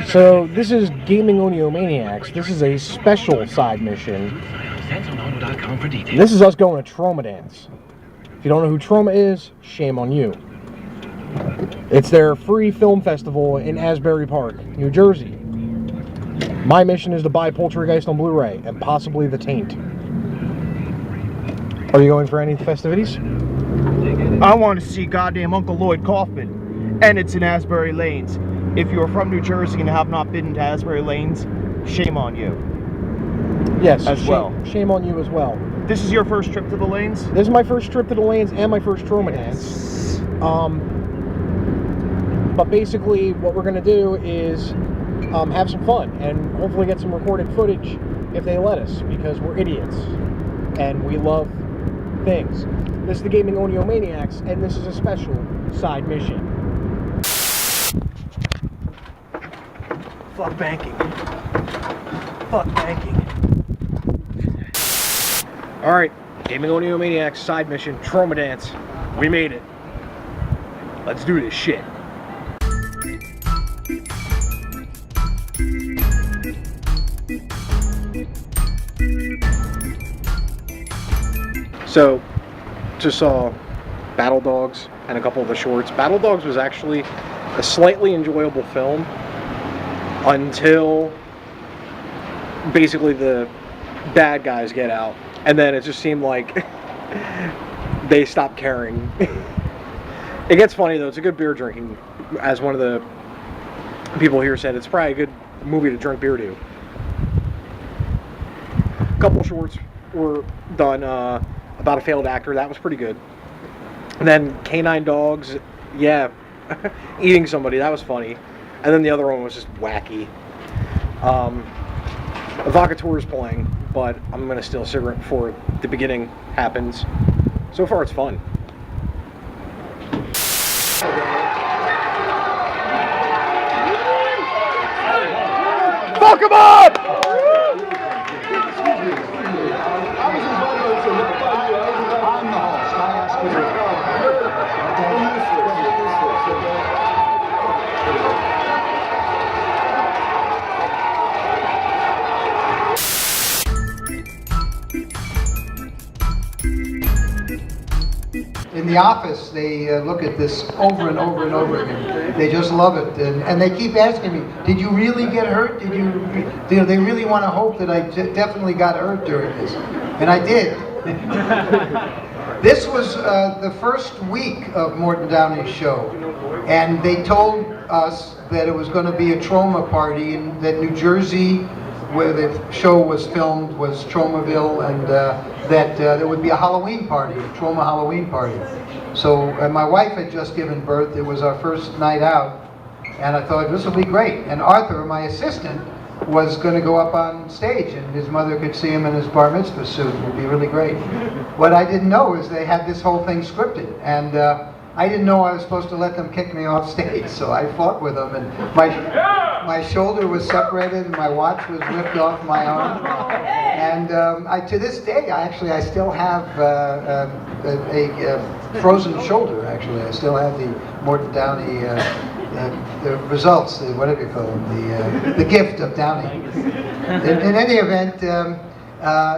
So this is Gaming Oniomaniacs. This is a special side mission. This is us going to Tromadance. If you don't know who Troma is, shame on you. It's their free film festival in Asbury Park, New Jersey. My mission is to buy Poltergeist on Blu-ray and possibly The Taint. Are you going for any festivities? I want to see goddamn Uncle Lloyd Kaufman, and it's in Asbury Lanes. If you're from New Jersey and have not been to Asbury Lanes, shame on you. Yes, well. Shame on you as well. This is your first trip to the Lanes? This is my first trip to the Lanes and my first Tromadance. But basically, what we're going to do is have some fun and hopefully get some recorded footage if they let us, because we're idiots and we love things. This is the Gaming Oniomaniacs, and this is a special side mission. Fuck banking. Fuck banking. Alright, Gaming Oniomaniacs side mission, Tromadance. We made it. Let's do this shit. So, just saw Battle Dogs and a couple of the shorts. Battle Dogs was actually a slightly enjoyable film until basically the bad guys get out, and then it just seemed like they stopped caring. It gets funny though. It's a good beer drinking, as one of the people here said. It's probably a good movie to drink beer to. A couple shorts were done about a failed actor. That was pretty good. And then Canine Dogs, yeah, eating somebody. That was funny. And then the other one was just wacky. Evocateur is playing, but I'm going to steal a cigarette before the beginning happens. So far, it's fun. Fuck him up! In the office, they look at this over and over and over again. They just love it, and they keep asking me, "Did you really get hurt? Did you?" They really want to hope that I definitely got hurt during this, and I did. This was the first week of Morton Downey's show, and they told us that it was going to be a Troma party, and that New Jersey, where the show was filmed, was Tromaville, and that there would be a Halloween party, a Troma Halloween party. So my wife had just given birth. It was our first night out, and I thought this will be great. And Arthur, my assistant, was going to go up on stage, and his mother could see him in his bar mitzvah suit. It would be really great. What I didn't know is they had this whole thing scripted, and I didn't know I was supposed to let them kick me off stage, so I fought with them, and my shoulder was separated, and my watch was ripped off my arm, and to this day, I still have a frozen shoulder. Actually, I still have the Morton Downey the results, whatever you call them, the gift of Downey. In any event,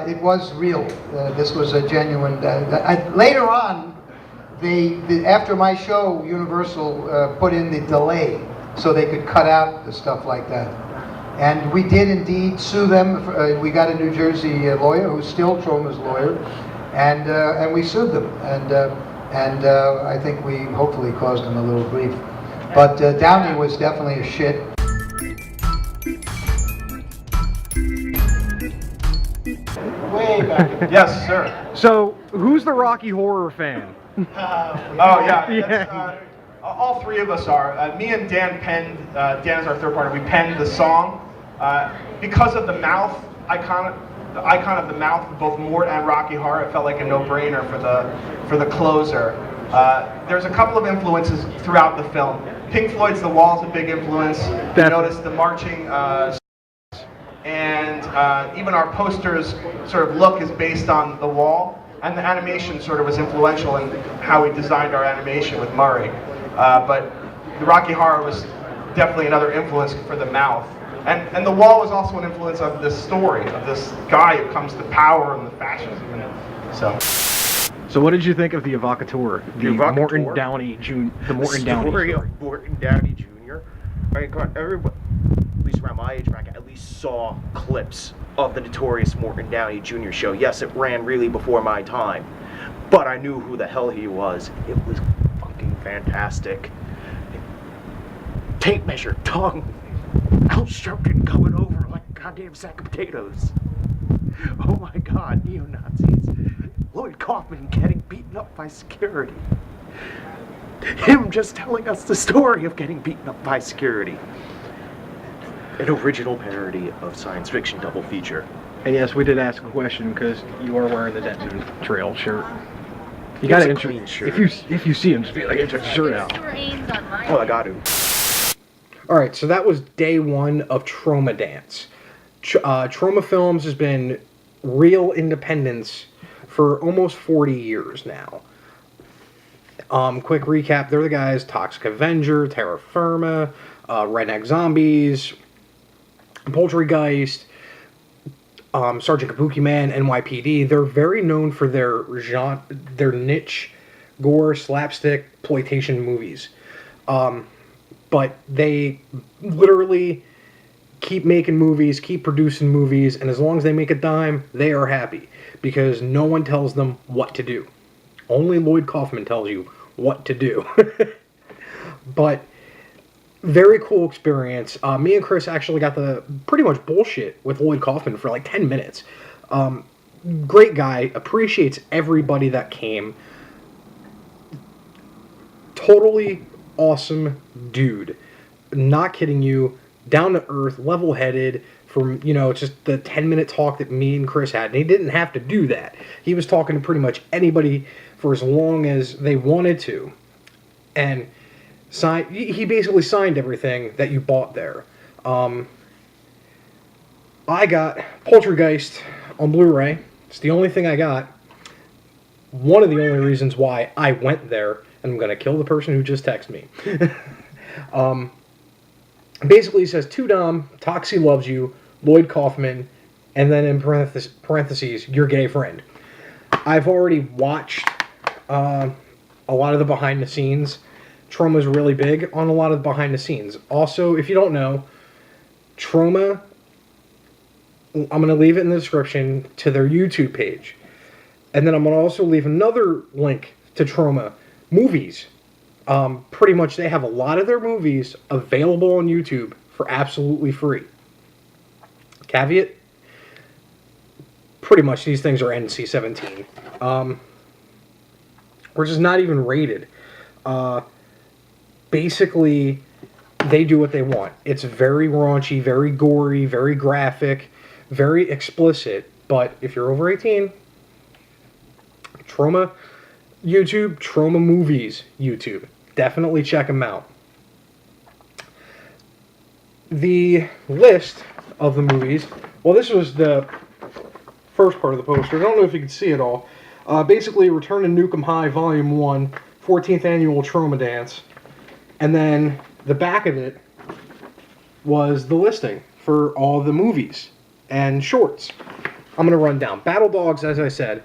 it was real. This was a genuine. Later on, after my show, Universal put in the delay so they could cut out the stuff like that. And we did indeed sue them. We got a New Jersey lawyer who's still Troma's lawyer, and we sued them. And I think we hopefully caused them a little grief. But Downey was definitely a shit. Way back. Yes, sir. So, who's the Rocky Horror fan? Oh yeah. All three of us are. Me and Dan penned. Dan is our third partner. We penned the song because of the mouth icon. The icon of the mouth of both Mort and Rocky Horror. It felt like a no-brainer for the closer. There's a couple of influences throughout the film. Pink Floyd's The Wall is a big influence. You notice the marching, and even our posters sort of look is based on The Wall. And the animation sort of was influential in how we designed our animation with Murray. But the Rocky Horror was definitely another influence for the mouth. And the wall was also an influence of this story, of this guy who comes to power and the fascism. And So what did you think of the evocateur? The Morton Downey Jr. The Morton Downey story of Morton Downey Jr. I mean, everybody, at least around my age bracket, at least saw clips of the notorious Morton Downey Jr. show. Yes, it ran really before my time, but I knew who the hell he was. It was fucking fantastic. Tape measure, tongue, outstripping, coming over like a goddamn sack of potatoes. Oh my god, neo-Nazis. Lloyd Kaufman getting beaten up by security. Him just telling us the story of getting beaten up by security. An original parody of science fiction double feature. And yes, we did ask a question because you are wearing the Denton Trail shirt. You gotta clean shirt. If you see him, just be like, check the shirt out. Oh, I got to. All right, so that was day one of Tromadance. Troma Films has been real independence for almost 40 years now. Quick recap, they're the guys, Toxic Avenger, Terra Firma, Redneck Zombies, Poultrygeist, Sergeant Kabuki Man, NYPD. They're very known for their niche gore, slapstick, exploitation movies. But they literally keep making movies, keep producing movies, and as long as they make a dime, they are happy. Because no one tells them what to do. Only Lloyd Kaufman tells you what to do. But very cool experience. Me and Chris actually got the pretty much bullshit with Lloyd Kaufman for like 10 minutes. Great guy. Appreciates everybody that came. Totally awesome dude. Not kidding you. Down to earth, level-headed. From, just the 10-minute talk that me and Chris had. And he didn't have to do that. He was talking to pretty much anybody for as long as they wanted to. And he basically signed everything that you bought there. I got Poultrygeist on Blu-ray. It's the only thing I got. One of the only reasons why I went there. And I'm going to kill the person who just texted me. Basically, it says, to Dom, Toxie loves you, Lloyd Kaufman, and then in parentheses, your gay friend. I've already watched a lot of the behind the scenes. Troma's really big on a lot of the behind the scenes. Also, if you don't know, Troma, I'm going to leave it in the description to their YouTube page. And then I'm going to also leave another link to Troma movies. Pretty much they have a lot of their movies available on YouTube for absolutely free. Caveat, pretty much these things are NC-17. Or just not even rated. Basically, they do what they want. It's very raunchy, very gory, very graphic, very explicit. But if you're over 18, Troma YouTube, Troma Movies YouTube. Definitely check them out. The list of the movies, well, this was the first part of the poster. I don't know if you can see it all. Basically, Return to Nukem High Volume 1, 14th Annual Tromadance. And then the back of it was the listing for all the movies and shorts. I'm going to run down. Battle Dogs, as I said,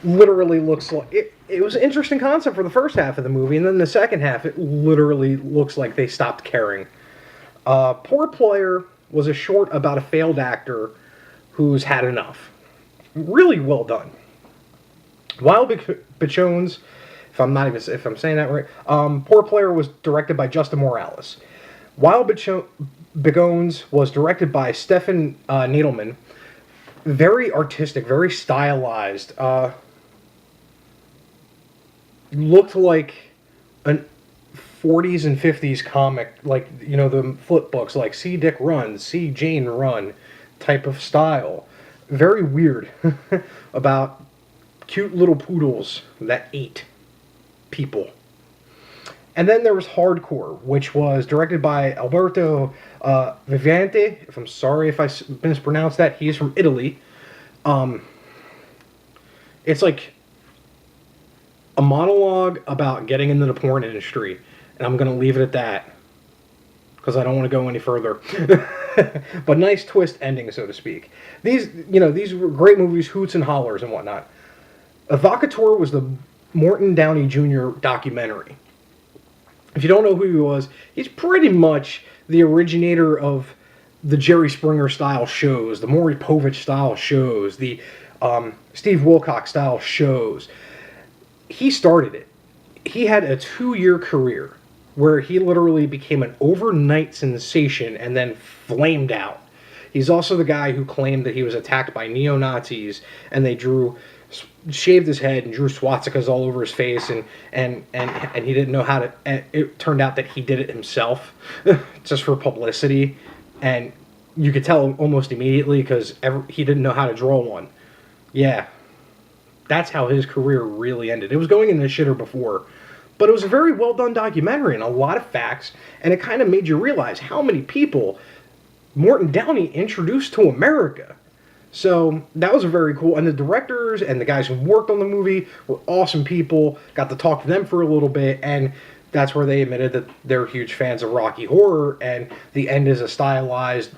literally looks like... It was an interesting concept for the first half of the movie, and then the second half, it literally looks like they stopped caring. Poor Player was a short about a failed actor who's had enough. Really well done. Wild Bichones, if I'm saying that right, Poor Player was directed by Justin Morales. Wild Bichones was directed by Stefan Needleman. Very artistic, very stylized. Looked like an 40s and 50s comic, like, the flip books, like See Dick Run, See Jane Run type of style. Very weird. About cute little poodles that ate people. And then there was Hardcore, which was directed by Alberto Vivante. If I'm sorry if I mispronounced that. He is from Italy. It's like a monologue about getting into the porn industry, and I'm going to leave it at that. because I don't want to go any further. But nice twist ending, so to speak. These were great movies, hoots and hollers and whatnot. Evocateur was the Morton Downey Jr. documentary. If you don't know who he was, he's pretty much the originator of the Jerry Springer style shows, the Maury Povich style shows, the Steve Wilcox style shows. He started it. He had a 2-year career where he literally became an overnight sensation and then flamed out. He's also the guy who claimed that he was attacked by neo-Nazis and they shaved his head and drew swastikas all over his face and he didn't know how to, and it turned out that he did it himself just for publicity, and you could tell almost immediately because he didn't know how to draw one. Yeah, that's how his career really ended. It was going in the shitter before, but it was a very well done documentary and a lot of facts, and it kind of made you realize how many people Morton Downey introduced to America. So that was very cool, and the directors and the guys who worked on the movie were awesome people. Got to talk to them for a little bit, and that's where they admitted that they're huge fans of Rocky Horror, and the end is a stylized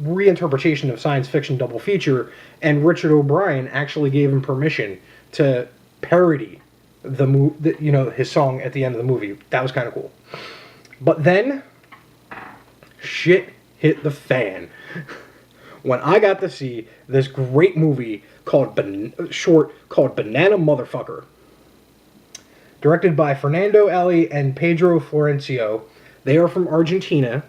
reinterpretation of science fiction double feature, and Richard O'Brien actually gave him permission to parody his song at the end of the movie. That was kind of cool. But then shit hit the fan when I got to see this great movie called Banana Motherfucker, directed by Fernando Ali and Pedro Florencio. They are from Argentina.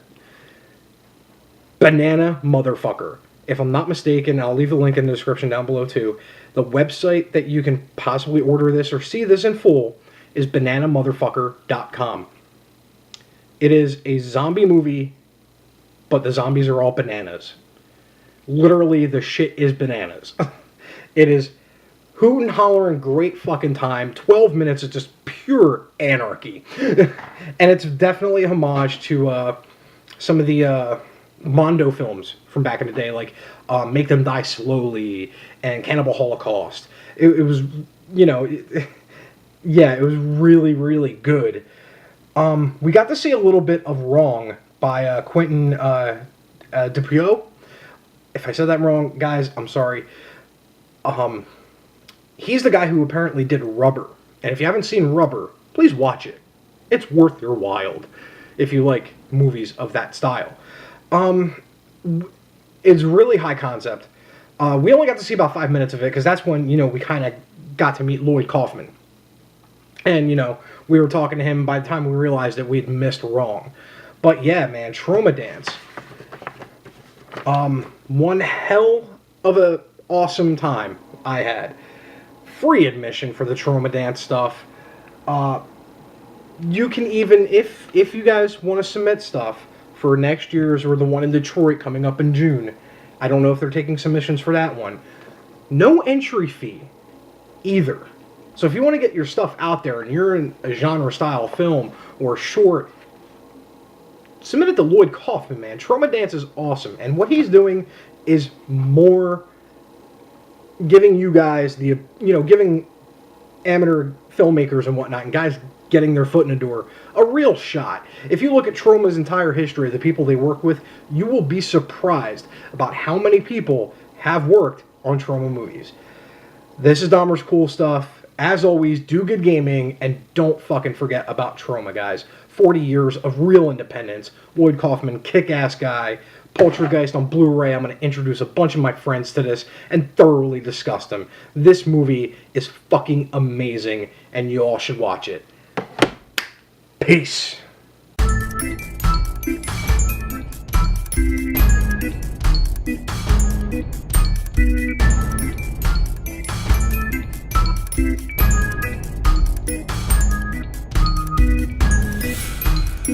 Banana Motherfucker. If I'm not mistaken, I'll leave a link in the description down below too. The website that you can possibly order this or see this in full is bananamotherfucker.com. It is a zombie movie, but the zombies are all bananas. Literally, the shit is bananas. It is hoot and holler and great fucking time. 12 minutes of just pure anarchy. And it's definitely a homage to some of the Mondo films from back in the day, like Make Them Die Slowly and Cannibal Holocaust. It was, yeah, it was really, really good. We got to see a little bit of Wrong by Quentin Dupieux. If I said that wrong, guys, I'm sorry. He's the guy who apparently did Rubber. And if you haven't seen Rubber, please watch it. It's worth your while if you like movies of that style. It's really high concept. We only got to see about 5 minutes of it because that's when, we kind of got to meet Lloyd Kaufman. And, we were talking to him by the time we realized that we'd missed Wrong. But yeah, man, Tromadance. One hell of a awesome time I had. Free admission for the Tromadance stuff. You can even, if you guys want to submit stuff for next year's or the one in Detroit coming up in June, I don't know if they're taking submissions for that one. No entry fee either. So if you want to get your stuff out there and you're in a genre style film or short, submit it to Lloyd Kaufman, man. Tromadance is awesome. And what he's doing is more giving you guys the, giving amateur filmmakers and whatnot and guys getting their foot in the door a real shot. If you look at Troma's entire history, the people they work with, you will be surprised about how many people have worked on Troma movies. This is Dahmer's Cool Stuff. As always, do good gaming and don't fucking forget about Troma, guys. 40 years of real independence. Lloyd Kaufman, kick-ass guy. Poltergeist on Blu-ray. I'm going to introduce a bunch of my friends to this and thoroughly discuss them. This movie is fucking amazing and you all should watch it. Peace.